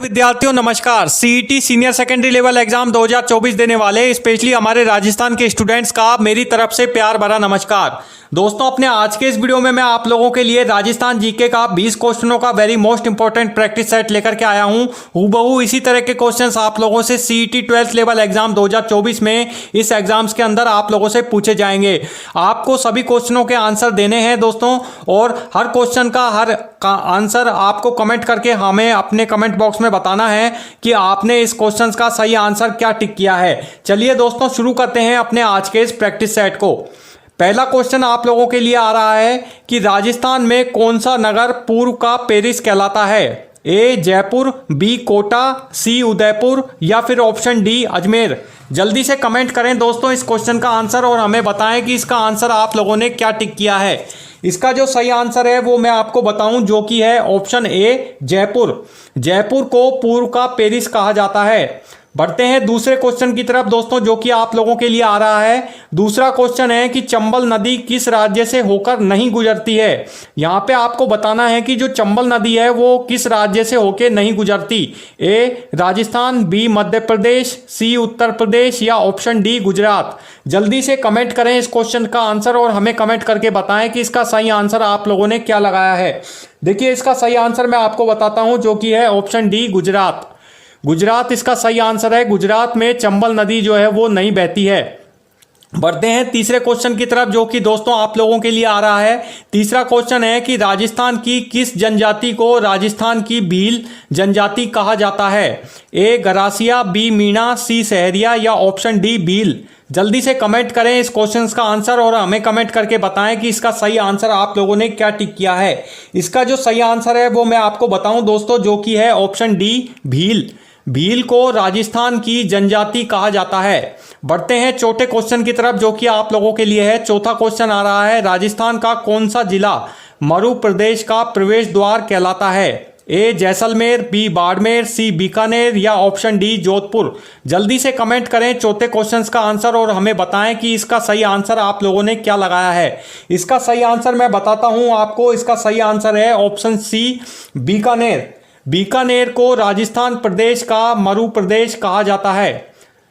विद्यार्थियों नमस्कार। CET senior secondary level exam 2024 देने वाले स्पेशली हमारे राजस्थान के स्टूडेंट्स का मेरी तरफ से प्यार भरा नमस्कार। दोस्तों अपने आज के इस वीडियो में मैं आप लोगों के लिए राजस्थान जीके का 20 क्वेश्चनों का very most important practice set लेकर के आया हूं। हूबहू इसी तरह के क्वेश्चंस आप लोगों से सीईटी 12th लेवल एग्जाम 2024 में इस एग्जाम्स के अंदर आप लोगों से पूछे जाएंगे। आपको सभी क्वेश्चनों के आंसर देने हैं दोस्तों, और हर क्वेश्चन का आंसर आपको कमेंट करके हमें अपने कमेंट बॉक्स में बताना है कि आपने इस क्वेश्चन का सही आंसर क्या टिक किया है। चलिए दोस्तों शुरू करते हैं अपने आज के इस प्रैक्टिस सेट को। पहला क्वेश्चन आप लोगों के लिए आ रहा है कि राजस्थान में कौन सा नगर पूर्व का पेरिस कहलाता है। ए जयपुर, बी कोटा, सी उदयपुर या फिर ऑप्शन डी अजमेर। जल्दी से कमेंट करें दोस्तों इस क्वेश्चन का आंसर और हमें बताएं कि इसका आंसर आप लोगों ने क्या टिक किया है। इसका जो सही आंसर है वो मैं आपको बताऊं, जो कि है ऑप्शन ए जयपुर। जयपुर को पूर्व का पेरिस कहा जाता है। बढ़ते हैं दूसरे क्वेश्चन की तरफ दोस्तों, जो कि आप लोगों के लिए आ रहा है। दूसरा क्वेश्चन है कि चंबल नदी किस राज्य से होकर नहीं गुजरती है। यहां पे आपको बताना है कि जो चंबल नदी है वो किस राज्य से होकर नहीं गुजरती। ए राजस्थान, बी मध्य प्रदेश, सी उत्तर प्रदेश या ऑप्शन डी गुजरात। जल्दी से कमेंट करें इस क्वेश्चन का आंसर और हमें कमेंट करके बताएं कि इसका सही आंसर आप लोगों ने क्या लगाया है। देखिए इसका सही आंसर मैं आपको बताता हूं, जो कि है ऑप्शन डी गुजरात। गुजरात इसका सही आंसर है। गुजरात में चंबल नदी जो है वो नहीं बहती है। बढ़ते हैं तीसरे क्वेश्चन की तरफ, जो कि दोस्तों आप लोगों के लिए आ रहा है। तीसरा क्वेश्चन है कि राजस्थान की किस जनजाति को राजस्थान की भील जनजाति कहा जाता है। ए गरासिया, बी मीणा, सी सहरिया या ऑप्शन डी भील। जल्दी से कमेंट करें इस क्वेश्चन का आंसर और हमें कमेंट करके बताएं कि इसका सही आंसर आप लोगों ने क्या टिक किया है। इसका जो सही आंसर है वो मैं आपको बताऊं दोस्तों, जो कि है ऑप्शन डी भील। भील को राजस्थान की जनजाति कहा जाता है। बढ़ते हैं चौथे क्वेश्चन की तरफ, जो कि आप लोगों के लिए है। चौथा क्वेश्चन आ रहा है, राजस्थान का कौन सा जिला मरु प्रदेश का प्रवेश द्वार कहलाता है। ए जैसलमेर, बी बाड़मेर, सी बीकानेर या ऑप्शन डी जोधपुर। जल्दी से कमेंट करें चौथे क्वेश्चन का आंसर और हमें बताएं कि इसका सही आंसर आप लोगों ने क्या लगाया है। इसका सही आंसर मैं बताता हूं आपको। इसका सही आंसर है ऑप्शन सी बीकानेर। बीकानेर को राजस्थान प्रदेश का मरु प्रदेश कहा जाता है।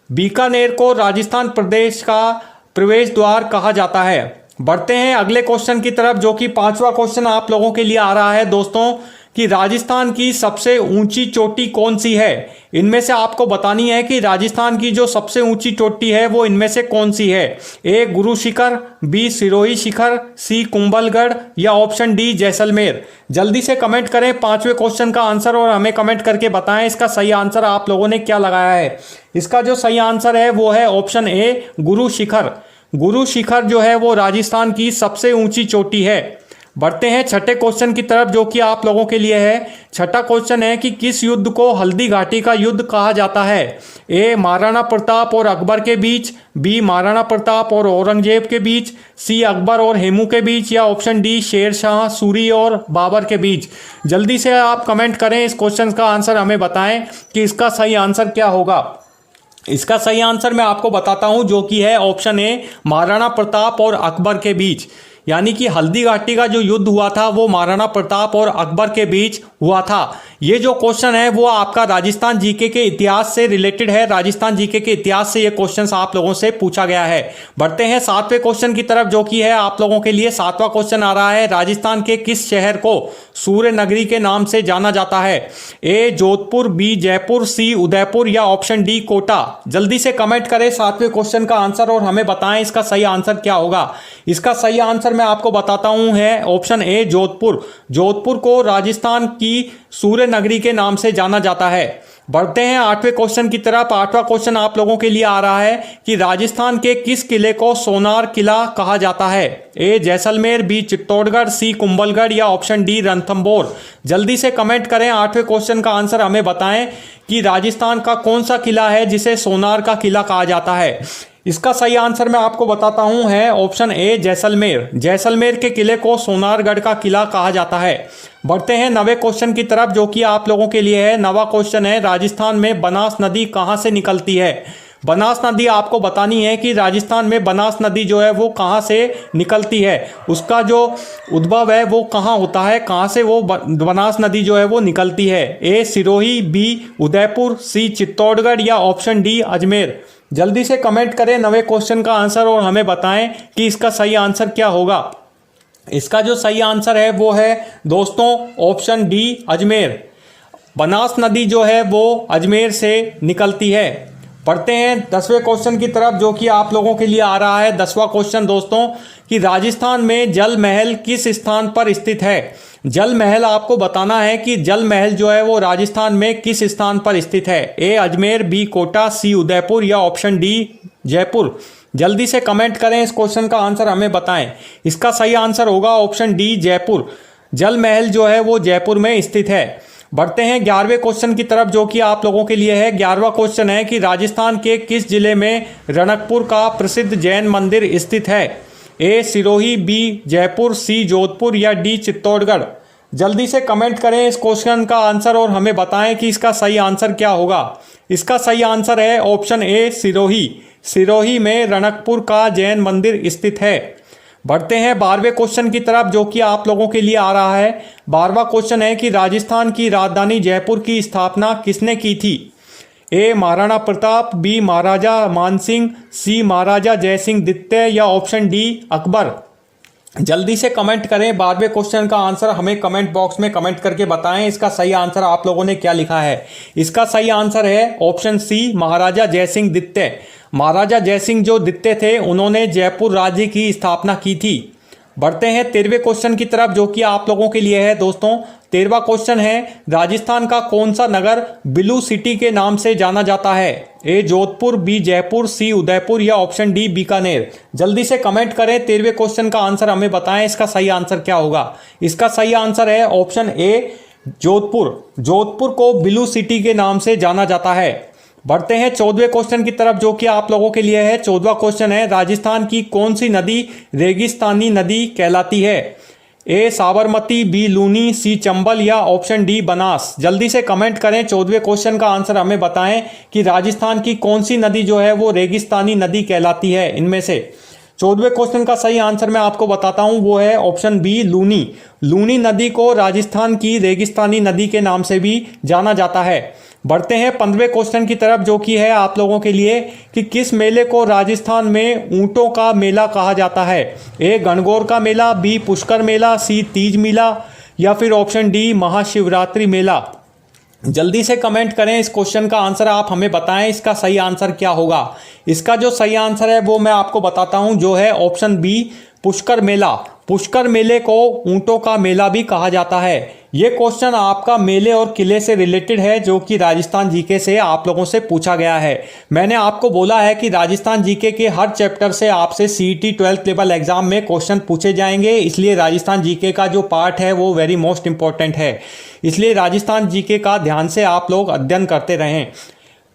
बीकानेर को राजस्थान प्रदेश का प्रवेश द्वार कहा जाता है। बढ़ते हैं अगले क्वेश्चन की तरफ, जो कि पांचवा क्वेश्चन आप लोगों के लिए आ रहा है दोस्तों, कि राजस्थान की सबसे ऊंची चोटी कौन सी है। इनमें से आपको बतानी है कि राजस्थान की जो सबसे ऊंची चोटी है वो इनमें से कौन सी है। ए गुरु शिखर, बी सिरोही शिखर, सी कुंभलगढ़ या ऑप्शन डी जैसलमेर। जल्दी से कमेंट करें पांचवें क्वेश्चन का आंसर और हमें कमेंट करके बताएं इसका सही आंसर आप लोगों ने क्या लगाया है। इसका जो सही आंसर है वो है ऑप्शन ए गुरु शिखर। गुरु शिखर जो है वो राजस्थान की सबसे ऊंची चोटी है। बढ़ते हैं छठे क्वेश्चन की तरफ, जो कि आप लोगों के लिए है। छठा क्वेश्चन है कि किस युद्ध को हल्दी घाटी का युद्ध कहा जाता है। ए महाराणा प्रताप और अकबर के बीच, बी महाराणा प्रताप और औरंगजेब के बीच, सी अकबर और हेमू के बीच या ऑप्शन डी शेर शाह सूरी और बाबर के बीच। जल्दी से आप कमेंट करें इस क्वेश्चन का आंसर, हमें बताएं कि इसका सही आंसर क्या होगा। इसका सही आंसर मैं आपको बताता हूं, जो कि है ऑप्शन ए महाराणा प्रताप और अकबर के बीच। यानी कि हल्दी घाटी का जो युद्ध हुआ था वो महाराणा प्रताप और अकबर के बीच हुआ था। ये जो क्वेश्चन है वो आपका राजस्थान जीके के इतिहास से रिलेटेड है। राजस्थान जीके के इतिहास से ये क्वेश्चन आप लोगों से पूछा गया है। बढ़ते हैं सातवें क्वेश्चन की तरफ, जो कि है आप लोगों के लिए सातवां क्वेश्चन आ रहा है। राजस्थान के किस शहर को सूर्य नगरी के नाम से जाना जाता है। ए जोधपुर, बी जयपुर, सी उदयपुर या ऑप्शन डी कोटा। जल्दी से कमेंट करें सातवें क्वेश्चन का आंसर और हमें बताएं इसका सही आंसर क्या होगा। इसका सही आंसर मैं आपको बताता हूं है ऑप्शन ए जोधपुर। जोधपुर को राजस्थान की सूर्य नगरी के नाम से जाना जाता है। बढ़ते हैं आठवें क्वेश्चन की तरफ। आठवां क्वेश्चन आप लोगों के लिए आ रहा है कि राजस्थान के किस किले को सोनार किला कहा जाता है। ए जैसलमेर, बी चित्तौड़गढ़, सी कुंभलगढ़ या ऑप्शन डी रणथंभौर। जल्दी से कमेंट करें आठवें क्वेश्चन का आंसर, हमें बताएं कि राजस्थान का कौन सा किला है जिसे सोनार का किला कहा जाता है। इसका सही आंसर मैं आपको बताता हूं है ऑप्शन ए जैसलमेर। जैसलमेर के किले को सोनारगढ़ का किला कहा जाता है। बढ़ते हैं नवे क्वेश्चन की तरफ, जो कि आप लोगों के लिए है। नवा क्वेश्चन है, राजस्थान में बनास नदी कहां से निकलती है। बनास नदी आपको बतानी है कि राजस्थान में बनास नदी जो है वो कहाँ से निकलती है, उसका जो उद्भव है वो कहाँ होता है, कहाँ से वो बनास नदी जो है वो निकलती है। ए सिरोही, बी उदयपुर, सी चित्तौड़गढ़ या ऑप्शन डी अजमेर। जल्दी से कमेंट करें 9वें क्वेश्चन का आंसर और हमें बताएं कि इसका सही आंसर क्या होगा। इसका जो सही आंसर है वो है दोस्तों ऑप्शन डी अजमेर। बनास नदी जो है वो अजमेर से निकलती है। पढ़ते हैं 10वें क्वेश्चन की तरफ, जो कि आप लोगों के लिए आ रहा है 10वां क्वेश्चन दोस्तों, कि राजस्थान में जल महल किस स्थान पर स्थित है। जल महल आपको बताना है कि जल महल जो है वो राजस्थान में किस स्थान पर स्थित है। ए अजमेर, बी कोटा, सी उदयपुर या ऑप्शन डी जयपुर। जल्दी से कमेंट करें, इस क्वेश्चन का आंसर हमें बताएं। इसका सही आंसर होगा ऑप्शन डी जयपुर। जल महल जो है वो जयपुर में स्थित है। बढ़ते हैं 11वें क्वेश्चन की तरफ, जो कि आप लोगों के लिए है। 11वां क्वेश्चन है कि राजस्थान के किस जिले में रणकपुर का प्रसिद्ध जैन मंदिर स्थित है। ए सिरोही, बी जयपुर, सी जोधपुर या डी चित्तौड़गढ़। जल्दी से कमेंट करें इस क्वेश्चन का आंसर और हमें बताएं कि इसका सही आंसर क्या होगा। इसका सही आंसर है ऑप्शन ए सिरोही। सिरोही में रणकपुर का जैन मंदिर स्थित है। बढ़ते हैं 12वें क्वेश्चन की तरफ, जो कि आप लोगों के लिए आ रहा है। 12वां क्वेश्चन है कि राजस्थान की राजधानी जयपुर की स्थापना किसने की थी। ए महाराणा प्रताप, बी महाराजा मानसिंह, सी महाराजा जयसिंह द्वितीय या ऑप्शन डी अकबर। जल्दी से कमेंट करें 12वें क्वेश्चन का आंसर हमें कमेंट बॉक्स में कमेंट करके बताएं इसका सही आंसर आप लोगों ने क्या लिखा है। इसका सही आंसर है ऑप्शन सी महाराजा जयसिंह द्वितीय। महाराजा जयसिंह जो द्वितीय थे उन्होंने जयपुर राज्य की स्थापना की थी। बढ़ते हैं 13वें क्वेश्चन की तरफ, जो कि आप लोगों के लिए है दोस्तों। 13वां क्वेश्चन है राजस्थान का कौन सा नगर ब्लू सिटी के नाम से जाना जाता है। ए जोधपुर, बी जयपुर, सी उदयपुर या ऑप्शन डी बीकानेर। जल्दी से कमेंट करें 13वें क्वेश्चन का आंसर हमें बताएं इसका सही आंसर क्या होगा। इसका सही आंसर है ऑप्शन ए जोधपुर। जोधपुर को ब्लू सिटी के नाम से जाना जाता है। बढ़ते हैं 14वें क्वेश्चन की तरफ, जो कि आप लोगों के लिए है। 14वां क्वेश्चन है राजस्थान की कौन सी नदी रेगिस्तानी नदी कहलाती है। ए साबरमती, बी लूनी, सी चंबल या ऑप्शन डी बनास। जल्दी से कमेंट करें 14वें क्वेश्चन का आंसर हमें बताएं कि राजस्थान की कौन सी नदी जो है वो रेगिस्तानी नदी कहलाती है इनमें से। 14वें क्वेश्चन का सही आंसर मैं आपको बताता हूं, वो है ऑप्शन बी लूनी। लूनी नदी को राजस्थान की रेगिस्तानी नदी के नाम से भी जाना जाता है। बढ़ते हैं 15वें क्वेश्चन की तरफ, जो कि है आप लोगों के लिए कि किस मेले को राजस्थान में ऊंटों का मेला कहा जाता है। ए गणगौर का मेला, बी पुष्कर मेला, सी तीज मेला या फिर ऑप्शन डी महाशिवरात्रि मेला। जल्दी से कमेंट करें, इस क्वेश्चन का आंसर आप हमें बताएं इसका सही आंसर क्या होगा। इसका जो सही आंसर है वो मैं आपको बताता हूं, जो है ऑप्शन बी पुष्कर मेला। पुष्कर मेले को ऊंटों का मेला भी कहा जाता है। ये क्वेश्चन आपका मेले और किले से रिलेटेड है, जो कि राजस्थान जीके से आप लोगों से पूछा गया है। मैंने आपको बोला है कि राजस्थान जीके के हर चैप्टर से आपसे सीईटी 12th लेवल एग्जाम में क्वेश्चन पूछे जाएंगे, इसलिए राजस्थान जीके का जो पार्ट है वो वेरी मोस्ट इंपॉर्टेंट है। इसलिए राजस्थान जीके का ध्यान से आप लोग अध्ययन करते रहें।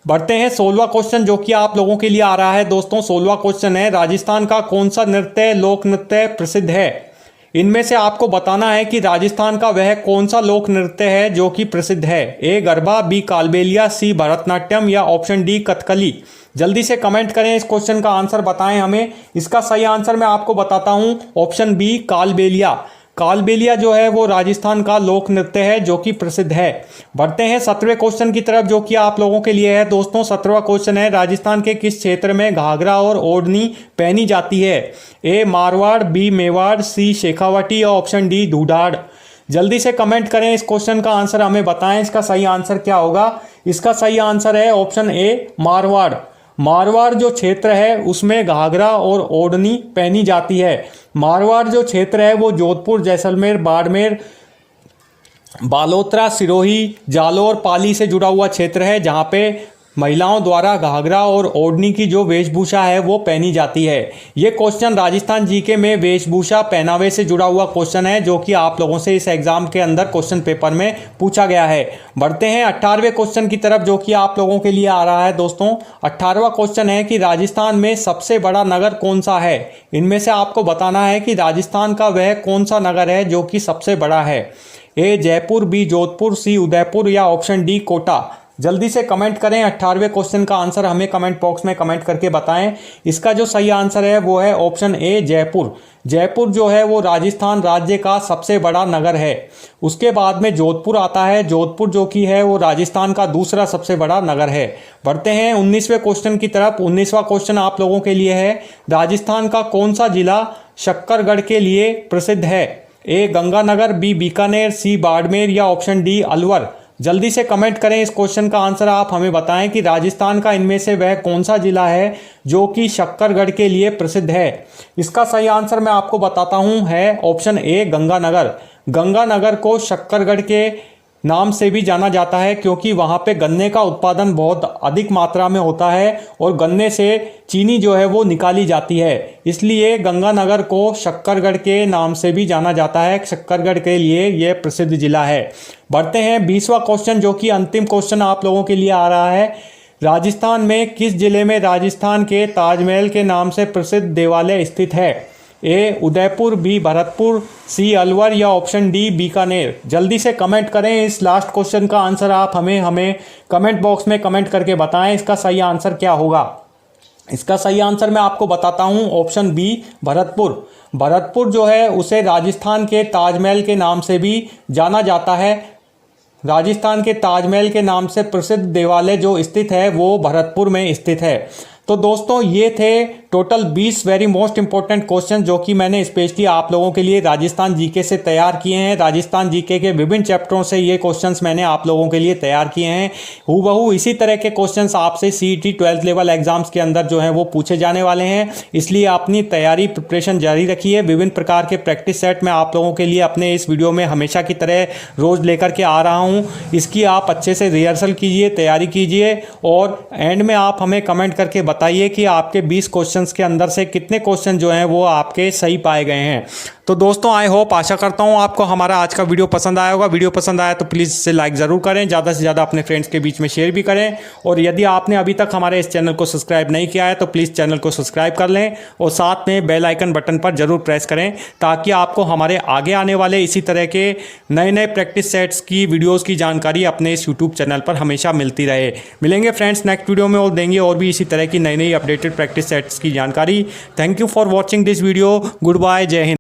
बढ़ते हैं 16वां क्वेश्चन, जो कि आप लोगों के लिए आ रहा है दोस्तों। 16वां क्वेश्चन है राजस्थान का कौन सा नृत्य लोक नृत्य प्रसिद्ध है। इनमें से आपको बताना है कि राजस्थान का वह कौन सा लोक नृत्य है जो कि प्रसिद्ध है। ए गरबा, बी कालबेलिया, सी भरतनाट्यम या ऑप्शन डी कथकली। जल्दी से कमेंट करें, इस क्वेश्चन का आंसर बताएं हमें। इसका सही आंसर मैं आपको बताता हूं, ऑप्शन बी कालबेलिया। कालबेलिया जो है वो राजस्थान का लोक नृत्य है जो कि प्रसिद्ध है। बढ़ते हैं 17वें क्वेश्चन की तरफ, जो कि आप लोगों के लिए है दोस्तों। 17वां क्वेश्चन है राजस्थान के किस क्षेत्र में घाघरा और ओढ़नी पहनी जाती है। ए मारवाड़, बी मेवाड़, सी शेखावटी या ऑप्शन डी ढूढ़ाड़। जल्दी से कमेंट करें, इस क्वेश्चन का आंसर हमें बताएं इसका सही आंसर क्या होगा। इसका सही आंसर है ऑप्शन ए मारवाड़। मारवाड़ जो क्षेत्र है उसमें घाघरा और ओढ़नी पहनी जाती है। मारवाड़ जो क्षेत्र है वो जोधपुर, जैसलमेर, बाड़मेर, बालोतरा, सिरोही, जालोर, पाली से जुड़ा हुआ क्षेत्र है, जहाँ पे महिलाओं द्वारा घाघरा और ओढ़नी की जो वेशभूषा है वो पहनी जाती है। ये क्वेश्चन राजस्थान जीके में वेशभूषा पहनावे से जुड़ा हुआ क्वेश्चन है, जो कि आप लोगों से इस एग्जाम के अंदर क्वेश्चन पेपर में पूछा गया है। बढ़ते हैं 18वें क्वेश्चन की तरफ, जो कि आप लोगों के लिए आ रहा है दोस्तों। 18वां क्वेश्चन है कि राजस्थान में सबसे बड़ा नगर कौन सा है। इनमें से आपको बताना है कि राजस्थान का वह कौन सा नगर है जो कि सबसे बड़ा है। ए जयपुर, बी जोधपुर, सी उदयपुर या ऑप्शन डी कोटा। जल्दी से कमेंट करें, 18वें क्वेश्चन का आंसर हमें कमेंट बॉक्स में कमेंट करके बताएं। इसका जो सही आंसर है वो है ऑप्शन ए, जयपुर। जयपुर जो है वो राजस्थान राज्य का सबसे बड़ा नगर है। उसके बाद में जोधपुर आता है। जोधपुर जो कि है वो राजस्थान का दूसरा सबसे बड़ा नगर है। बढ़ते हैं 19वें क्वेश्चन की तरफ। 19वां क्वेश्चन आप लोगों के लिए है, राजस्थान का कौन सा जिला शक्करगढ़ के लिए प्रसिद्ध है? ए गंगानगर, बी बीकानेर, सी बाड़मेर या ऑप्शन डी अलवर। जल्दी से कमेंट करें, इस क्वेश्चन का आंसर आप हमें बताएं कि राजस्थान का इनमें से वह कौन सा जिला है जो कि शक्करगढ़ के लिए प्रसिद्ध है। इसका सही आंसर मैं आपको बताता हूं, है ऑप्शन ए, गंगानगर। गंगानगर को शक्करगढ़ के नाम से भी जाना जाता है क्योंकि वहाँ पे गन्ने का उत्पादन बहुत अधिक मात्रा में होता है और गन्ने से चीनी जो है वो निकाली जाती है, इसलिए गंगानगर को शक्करगढ़ के नाम से भी जाना जाता है। शक्करगढ़ के लिए यह प्रसिद्ध जिला है। बढ़ते हैं 20वां क्वेश्चन, जो कि अंतिम क्वेश्चन आप लोगों के लिए आ रहा है। राजस्थान में किस जिले में राजस्थान के ताजमहल के नाम से प्रसिद्ध देवालय स्थित है? ए उदयपुर, बी भरतपुर, सी अलवर या ऑप्शन डी बीकानेर। जल्दी से कमेंट करें, इस लास्ट क्वेश्चन का आंसर आप हमें कमेंट बॉक्स में कमेंट करके बताएं इसका सही आंसर क्या होगा। इसका सही आंसर मैं आपको बताता हूं, ऑप्शन बी, भरतपुर। भरतपुर जो है उसे राजस्थान के ताजमहल के नाम से भी जाना जाता है। राजस्थान के ताजमहल के नाम से प्रसिद्ध देवालय जो स्थित है वो भरतपुर में स्थित है। तो दोस्तों ये थे total 20 very most important question जो कि मैंने स्पेशली आप लोगों के लिए राजस्थान जीके से तैयार किए हैं। राजस्थान जीके के विभिन्न चैप्टरों से ये क्वेश्चंस मैंने आप लोगों के लिए तैयार किए हैं। हूबहू इसी तरह के क्वेश्चंस आपसे सीईटी 12th लेवल एग्जाम्स के अंदर जो है वो पूछे जाने वाले हैं, इसलिए अपनी तैयारी प्रिपरेशन जारी रखिए। विभिन्न प्रकार के प्रैक्टिस सेट मैं आप लोगों के लिए अपने इस वीडियो में हमेशा की तरह रोज लेकर के आ रहा हूँ। इसकी आप अच्छे से रिहर्सल कीजिए, तैयारी कीजिए और एंड में आप हमें कमेंट करके बताइए कि आपके 20 क्वेश्चंस के अंदर से कितने क्वेश्चन जो हैं वो आपके सही पाए गए हैं। तो दोस्तों आई होप, आशा करता हूँ आपको हमारा आज का वीडियो पसंद आया होगा। वीडियो पसंद आया तो प्लीज़ इसे लाइक ज़रूर करें, ज़्यादा से ज़्यादा अपने फ्रेंड्स के बीच में शेयर भी करें। और यदि आपने अभी तक हमारे इस चैनल को सब्सक्राइब नहीं किया है तो प्लीज़ चैनल को सब्सक्राइब कर लें और साथ में बेल आइकन बटन पर ज़रूर प्रेस करें ताकि आपको हमारे आगे आने वाले इसी तरह के नए नए प्रैक्टिस सेट्स की वीडियोज़ की जानकारी अपने इस यूट्यूब चैनल पर हमेशा मिलती रहे। मिलेंगे फ्रेंड्स नेक्स्ट वीडियो में और देंगे और भी इसी तरह की नई नई अपडेटेड प्रैक्टिस सेट्स की जानकारी। Thank you for watching this video. Good bye, Jai Hind.